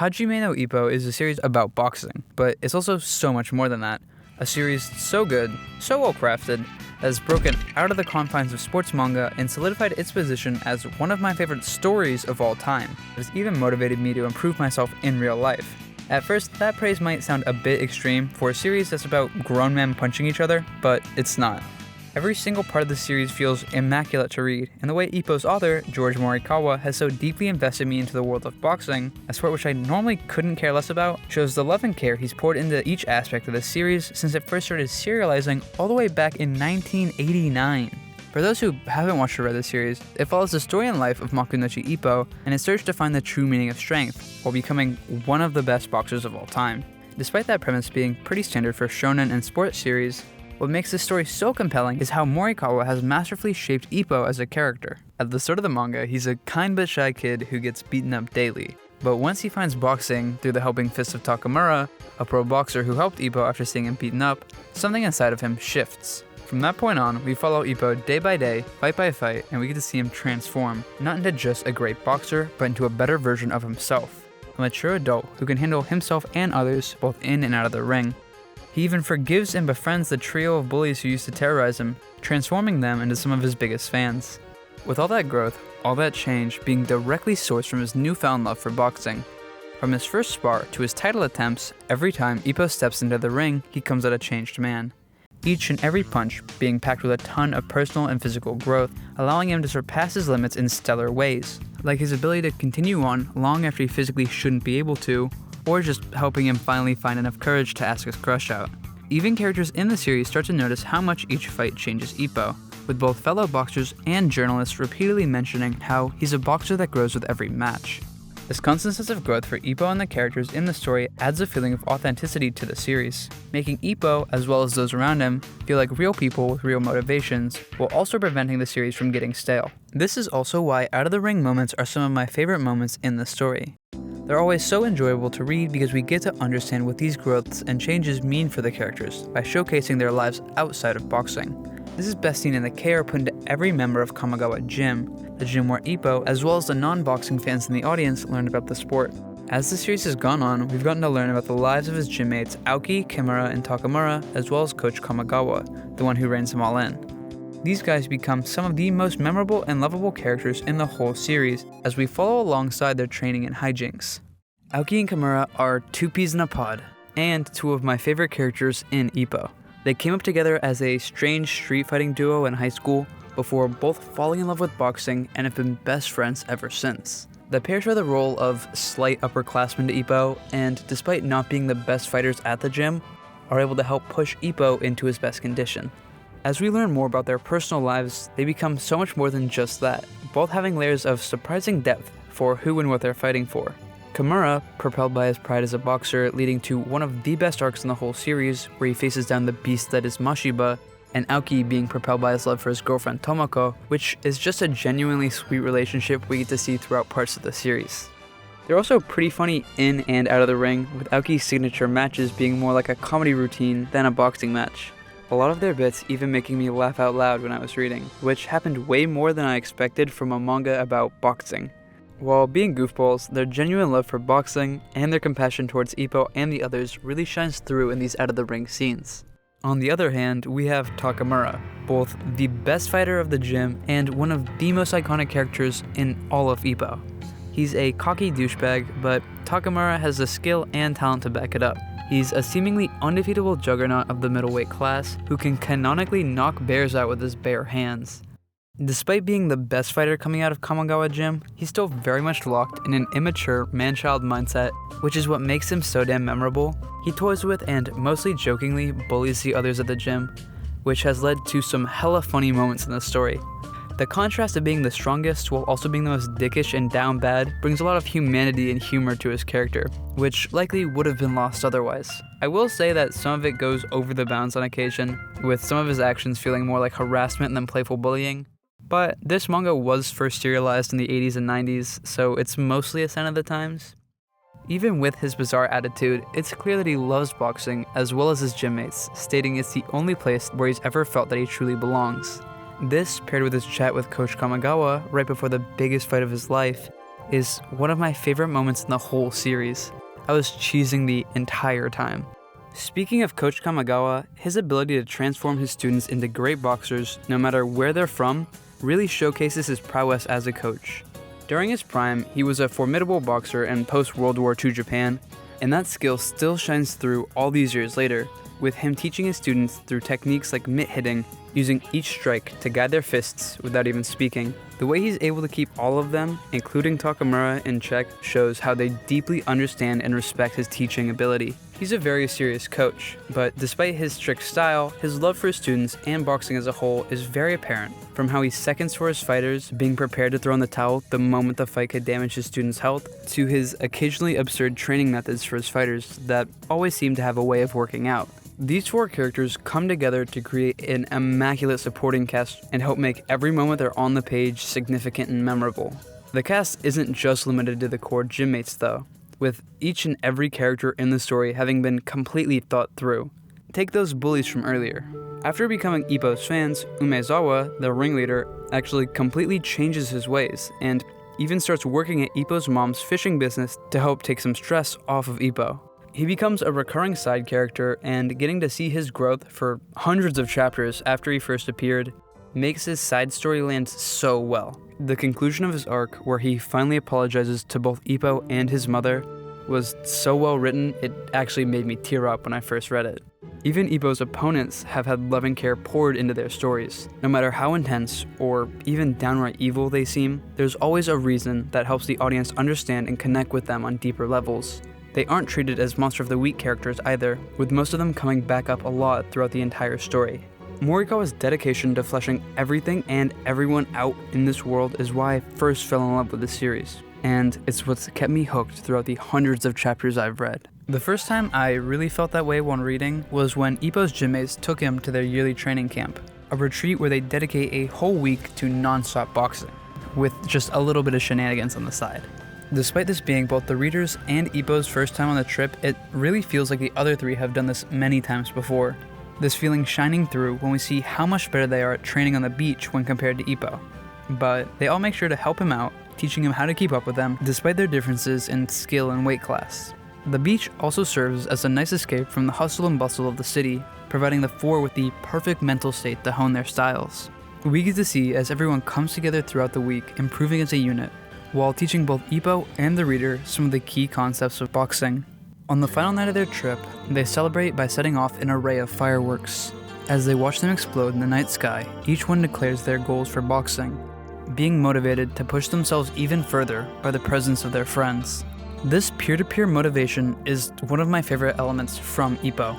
Hajime No Ippo is a series about boxing, but it's also so much more than that. A series so good, so well crafted, that has broken out of the confines of sports manga and solidified its position as one of my favorite stories of all time. It has even motivated me to improve myself in real life. At first, that praise might sound a bit extreme for a series that's about grown men punching each other, but it's not. Every single part of the series feels immaculate to read, and the way Ippo's author, George Morikawa, has so deeply invested me into the world of boxing, a sport which I normally couldn't care less about, shows the love and care he's poured into each aspect of the series since it first started serializing all the way back in 1989. For those who haven't watched or read the series, it follows the story and life of Makunochi Ippo and its search to find the true meaning of strength, while becoming one of the best boxers of all time. Despite that premise being pretty standard for shonen and sports series, what makes this story so compelling is how Morikawa has masterfully shaped Ippo as a character. At the start of the manga, he's a kind but shy kid who gets beaten up daily. But once he finds boxing through the helping fist of Takamura, a pro boxer who helped Ippo after seeing him beaten up, something inside of him shifts. From that point on, we follow Ippo day by day, fight by fight, and we get to see him transform, not into just a great boxer, but into a better version of himself. A mature adult who can handle himself and others, both in and out of the ring. He even forgives and befriends the trio of bullies who used to terrorize him, transforming them into some of his biggest fans. With all that growth, all that change being directly sourced from his newfound love for boxing. From his first spar to his title attempts, every time Ippo steps into the ring, he comes out a changed man. Each and every punch being packed with a ton of personal and physical growth, allowing him to surpass his limits in stellar ways, like his ability to continue on long after he physically shouldn't be able to, or just helping him finally find enough courage to ask his crush out. Even characters in the series start to notice how much each fight changes Ippo, with both fellow boxers and journalists repeatedly mentioning how he's a boxer that grows with every match. This constant sense of growth for Ippo and the characters in the story adds a feeling of authenticity to the series, making Ippo, as well as those around him, feel like real people with real motivations, while also preventing the series from getting stale. This is also why out-of-the-ring moments are some of my favorite moments in the story. They're always so enjoyable to read because we get to understand what these growths and changes mean for the characters by showcasing their lives outside of boxing. This is best seen in the care put into every member of Kamogawa Gym, the gym where Ippo, as well as the non-boxing fans in the audience, learned about the sport. As the series has gone on, we've gotten to learn about the lives of his gym mates Aoki, Kimura, and Takamura, as well as Coach Kamogawa, the one who reins them all in. These guys become some of the most memorable and lovable characters in the whole series as we follow alongside their training and hijinks. Aoki and Kimura are two peas in a pod, and two of my favorite characters in Ippo. They came up together as a strange street fighting duo in high school before both falling in love with boxing and have been best friends ever since. The pair share the role of slight upperclassmen to Ippo, and despite not being the best fighters at the gym, are able to help push Ippo into his best condition. As we learn more about their personal lives, they become so much more than just that, both having layers of surprising depth for who and what they're fighting for. Kimura, propelled by his pride as a boxer, leading to one of the best arcs in the whole series, where he faces down the beast that is Mashiba, and Aoki being propelled by his love for his girlfriend Tomoko, which is just a genuinely sweet relationship we get to see throughout parts of the series. They're also pretty funny in and out of the ring, with Aoki's signature matches being more like a comedy routine than a boxing match. A lot of their bits even making me laugh out loud when I was reading, which happened way more than I expected from a manga about boxing. While being goofballs, their genuine love for boxing and their compassion towards Ippo and the others really shines through in these out-of-the-ring scenes. On the other hand, we have Takamura, both the best fighter of the gym and one of the most iconic characters in all of Ippo. He's a cocky douchebag, but Takamura has the skill and talent to back it up. He's a seemingly undefeatable juggernaut of the middleweight class who can canonically knock bears out with his bare hands. Despite being the best fighter coming out of Kamogawa Gym, he's still very much locked in an immature man-child mindset, which is what makes him so damn memorable. He toys with and mostly jokingly bullies the others at the gym, which has led to some hella funny moments in the story. The contrast of being the strongest while also being the most dickish and down bad brings a lot of humanity and humor to his character, which likely would have been lost otherwise. I will say that some of it goes over the bounds on occasion, with some of his actions feeling more like harassment than playful bullying. But this manga was first serialized in the 80s and 90s, so it's mostly a sign of the times. Even with his bizarre attitude, it's clear that he loves boxing as well as his gym mates, stating it's the only place where he's ever felt that he truly belongs. This, paired with his chat with Coach Kamogawa right before the biggest fight of his life, is one of my favorite moments in the whole series. I was cheesing the entire time. Speaking of Coach Kamogawa, his ability to transform his students into great boxers, no matter where they're from, really showcases his prowess as a coach. During his prime, he was a formidable boxer in post-World War II Japan, and that skill still shines through all these years later, with him teaching his students through techniques like mitt hitting, using each strike to guide their fists without even speaking. The way he's able to keep all of them, including Takamura, in check shows how they deeply understand and respect his teaching ability. He's a very serious coach, but despite his strict style, his love for his students and boxing as a whole is very apparent, from how he seconds for his fighters, being prepared to throw in the towel the moment the fight could damage his students' health, to his occasionally absurd training methods for his fighters that always seem to have a way of working out. These four characters come together to create an immaculate supporting cast and help make every moment they're on the page significant and memorable. The cast isn't just limited to the core gym mates though, with each and every character in the story having been completely thought through. Take those bullies from earlier. After becoming Ippo's fans, Umezawa, the ringleader, actually completely changes his ways and even starts working at Ippo's mom's fishing business to help take some stress off of Ippo. He becomes a recurring side character, and getting to see his growth for hundreds of chapters after he first appeared makes his side story land so well. The conclusion of his arc, where he finally apologizes to both Ippo and his mother, was so well written it actually made me tear up when I first read it. Even Ippo's opponents have had loving care poured into their stories. No matter how intense or even downright evil they seem, there's always a reason that helps the audience understand and connect with them on deeper levels. They aren't treated as Monster of the Week characters either, with most of them coming back up a lot throughout the entire story. Morikawa's dedication to fleshing everything and everyone out in this world is why I first fell in love with the series, and it's what's kept me hooked throughout the hundreds of chapters I've read. The first time I really felt that way when reading was when Ippo's gym mates took him to their yearly training camp, a retreat where they dedicate a whole week to non-stop boxing, with just a little bit of shenanigans on the side. Despite this being both the readers' and Ippo's first time on the trip, it really feels like the other three have done this many times before. This feeling shining through when we see how much better they are at training on the beach when compared to Ippo. But they all make sure to help him out, teaching him how to keep up with them, despite their differences in skill and weight class. The beach also serves as a nice escape from the hustle and bustle of the city, providing the four with the perfect mental state to hone their styles. We get to see as everyone comes together throughout the week, improving as a unit, while teaching both Ippo and the reader some of the key concepts of boxing. On the final night of their trip, they celebrate by setting off an array of fireworks. As they watch them explode in the night sky, each one declares their goals for boxing, being motivated to push themselves even further by the presence of their friends. This peer-to-peer motivation is one of my favorite elements from Ippo,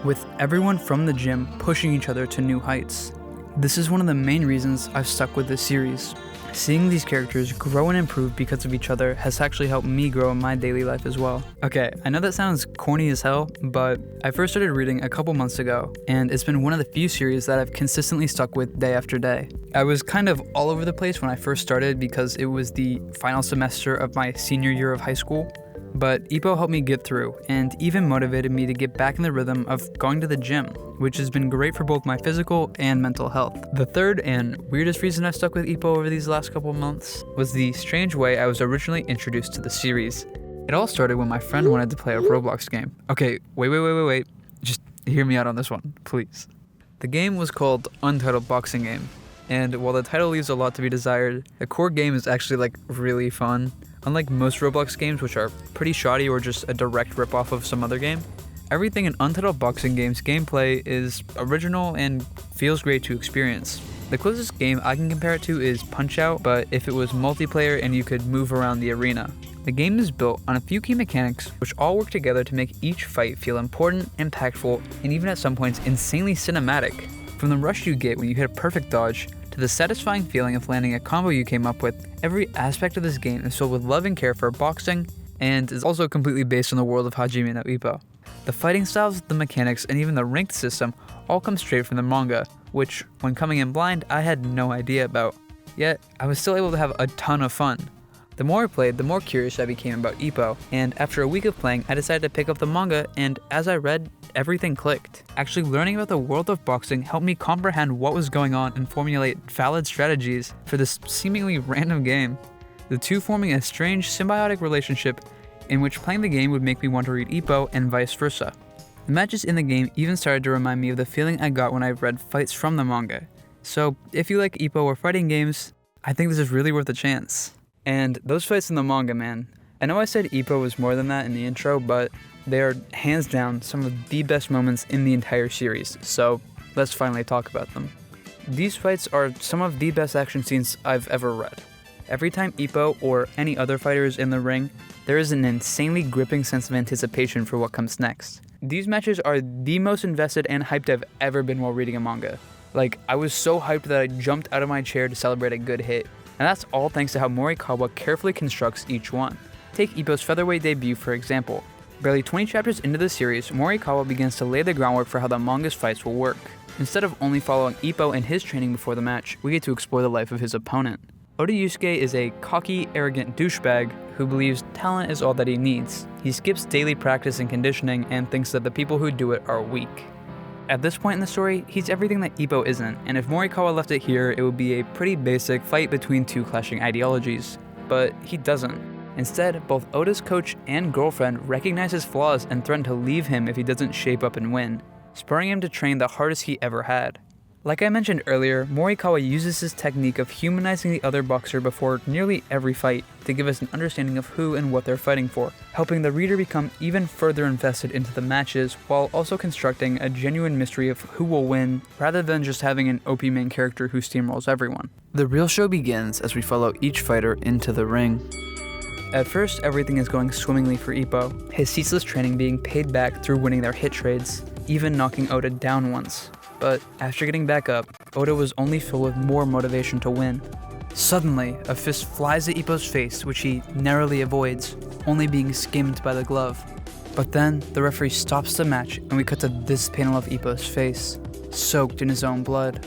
with everyone from the gym pushing each other to new heights. This is one of the main reasons I've stuck with this series. Seeing these characters grow and improve because of each other has actually helped me grow in my daily life as well. Okay, I know that sounds corny as hell, but I first started reading a couple months ago, and it's been one of the few series that I've consistently stuck with day after day. I was kind of all over the place when I first started because it was the final semester of my senior year of high school, but Ippo helped me get through and even motivated me to get back in the rhythm of going to the gym, which has been great for both my physical and mental health. The third and weirdest reason I've stuck with Ippo over these last couple months was the strange way I was originally introduced to the series. It all started when my friend wanted to play a Roblox game. Okay, wait. Just hear me out on this one, please. The game was called Untitled Boxing Game, and while the title leaves a lot to be desired, the core game is actually really fun. Unlike most Roblox games, which are pretty shoddy or just a direct ripoff of some other game, everything in Untitled Boxing Game's gameplay is original and feels great to experience. The closest game I can compare it to is Punch-Out!, but if it was multiplayer and you could move around the arena. The game is built on a few key mechanics which all work together to make each fight feel important, impactful, and even at some points insanely cinematic. From the rush you get when you hit a perfect dodge, to the satisfying feeling of landing a combo you came up with, every aspect of this game is filled with love and care for boxing, and is also completely based on the world of Hajime No Ippo. The fighting styles, the mechanics, and even the ranked system all come straight from the manga, which, when coming in blind, I had no idea about. Yet, I was still able to have a ton of fun. The more I played, the more curious I became about Ippo, and after a week of playing, I decided to pick up the manga, and as I read, everything clicked. Actually learning about the world of boxing helped me comprehend what was going on and formulate valid strategies for this seemingly random game. the two forming a strange symbiotic relationship in which playing the game would make me want to read Ippo and vice versa. The matches in the game even started to remind me of the feeling I got when I read fights from the manga. So if you like Ippo or fighting games, I think this is really worth a chance. And those fights in the manga, man. I know I said Ippo was more than that in the intro, but they are hands down some of the best moments in the entire series, so let's finally talk about them. These fights are some of the best action scenes I've ever read. Every time Ippo or any other fighter is in the ring, there is an insanely gripping sense of anticipation for what comes next. These matches are the most invested and hyped I've ever been while reading a manga. Like, I was so hyped that I jumped out of my chair to celebrate a good hit, and that's all thanks to how Morikawa carefully constructs each one. Take Ippo's featherweight debut for example. Barely 20 chapters into the series, Morikawa begins to lay the groundwork for how the manga's fights will work. Instead of only following Ippo and his training before the match, we get to explore the life of his opponent. Oda Yusuke is a cocky, arrogant douchebag who believes talent is all that he needs. He skips daily practice and conditioning and thinks that the people who do it are weak. At this point in the story, he's everything that Ippo isn't, and if Morikawa left it here, it would be a pretty basic fight between two clashing ideologies. But he doesn't. Instead, both Oda's coach and girlfriend recognize his flaws and threaten to leave him if he doesn't shape up and win, spurring him to train the hardest he ever had. Like I mentioned earlier, Morikawa uses his technique of humanizing the other boxer before nearly every fight to give us an understanding of who and what they're fighting for, helping the reader become even further invested into the matches while also constructing a genuine mystery of who will win rather than just having an OP main character who steamrolls everyone. The real show begins as we follow each fighter into the ring. At first, everything is going swimmingly for Ippo, his ceaseless training being paid back through winning their hit trades, even knocking Oda down once. But after getting back up, Oda was only filled with more motivation to win. Suddenly, a fist flies at Ippo's face, which he narrowly avoids, only being skimmed by the glove. But then, the referee stops the match and we cut to this panel of Ippo's face, soaked in his own blood.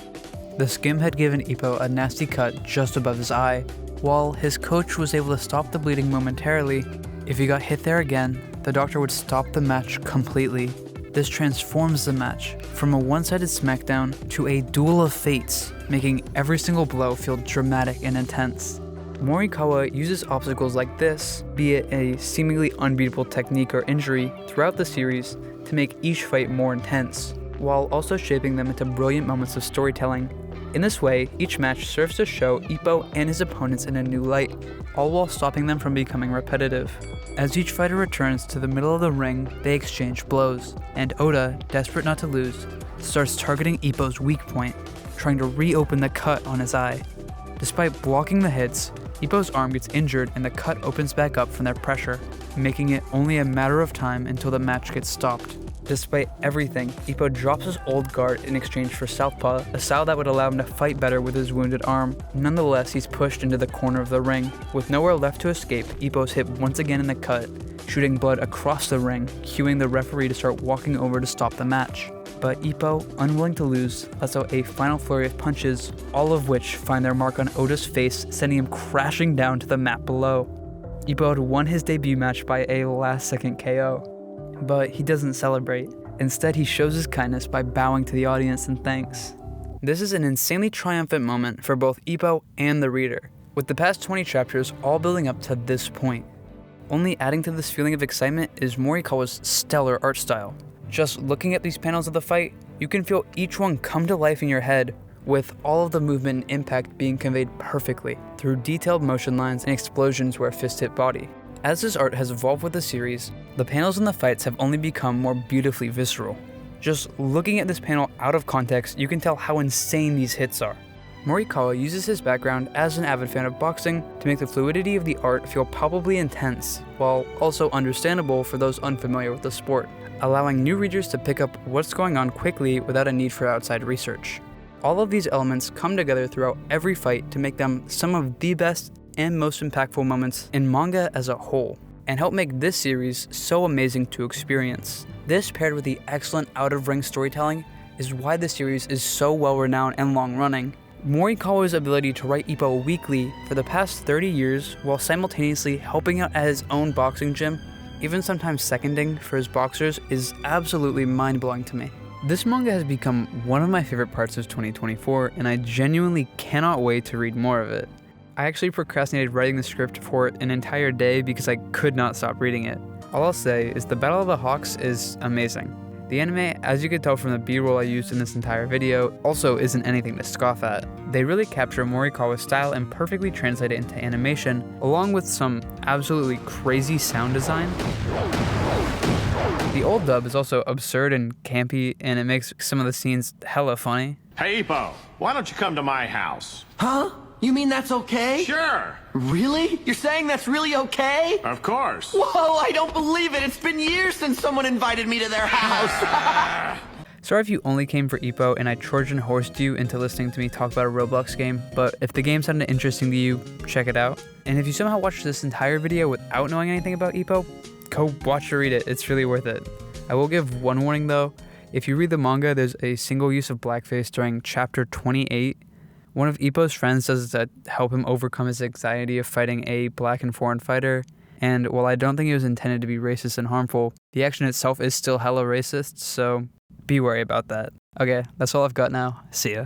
The skim had given Ippo a nasty cut just above his eye. While his coach was able to stop the bleeding momentarily, if he got hit there again, the doctor would stop the match completely. This transforms the match from a one-sided smackdown to a duel of fates, making every single blow feel dramatic and intense. Morikawa uses obstacles like this, be it a seemingly unbeatable technique or injury, throughout the series to make each fight more intense, while also shaping them into brilliant moments of storytelling. In this way, each match serves to show Ippo and his opponents in a new light, all while stopping them from becoming repetitive. As each fighter returns to the middle of the ring, they exchange blows, and Oda, desperate not to lose, starts targeting Ippo's weak point, trying to reopen the cut on his eye. Despite blocking the hits, Ippo's arm gets injured and the cut opens back up from their pressure, making it only a matter of time until the match gets stopped. Despite everything, Ippo drops his old guard in exchange for Southpaw, a style that would allow him to fight better with his wounded arm. Nonetheless, he's pushed into the corner of the ring. With nowhere left to escape, Ippo's hit once again in the cut, shooting blood across the ring, cueing the referee to start walking over to stop the match. But Ippo, unwilling to lose, lets out a final flurry of punches, all of which find their mark on Oda's face, sending him crashing down to the mat below. Ippo had won his debut match by a last-second KO. But he doesn't celebrate. Instead, he shows his kindness by bowing to the audience in thanks. This is an insanely triumphant moment for both Ippo and the reader, with the past 20 chapters all building up to this point. Only adding to this feeling of excitement is Morikawa's stellar art style. Just looking at these panels of the fight, you can feel each one come to life in your head, with all of the movement and impact being conveyed perfectly through detailed motion lines and explosions where fists hit body. As this art has evolved with the series, the panels in the fights have only become more beautifully visceral. Just looking at this panel out of context, you can tell how insane these hits are. Morikawa uses his background as an avid fan of boxing to make the fluidity of the art feel palpably intense, while also understandable for those unfamiliar with the sport, allowing new readers to pick up what's going on quickly without a need for outside research. All of these elements come together throughout every fight to make them some of the best and most impactful moments in manga as a whole, and help make this series so amazing to experience. This, paired with the excellent out-of-ring storytelling, is why the series is so well-renowned and long-running. Morikawa's ability to write Ippo weekly for the past 30 years while simultaneously helping out at his own boxing gym, even sometimes seconding for his boxers, is absolutely mind-blowing to me. This manga has become one of my favorite parts of 2024, and I genuinely cannot wait to read more of it. I actually procrastinated writing the script for an entire day because I could not stop reading it. All I'll say is the Battle of the Hawks is amazing. The anime, as you could tell from the B-roll I used in this entire video, also isn't anything to scoff at. They really capture Morikawa's style and perfectly translate it into animation, along with some absolutely crazy sound design. The old dub is also absurd and campy, and it makes some of the scenes hella funny. Hey, Ippo, why don't you come to my house? Huh? You mean that's okay? Sure. Really? You're saying that's really okay? Of course. Whoa, I don't believe it. It's been years since someone invited me to their house. Sorry if you only came for Ippo and I Trojan horsed you into listening to me talk about a Roblox game, but if the game sounded interesting to you, check it out. And if you somehow watched this entire video without knowing anything about Ippo, go watch or read it. It's really worth it. I will give one warning though. If you read the manga, there's a single use of blackface during chapter 28. One of Ippo's friends does it to help him overcome his anxiety of fighting a black and foreign fighter, and while I don't think it was intended to be racist and harmful, the action itself is still hella racist, so be wary about that. Okay, that's all I've got now. See ya.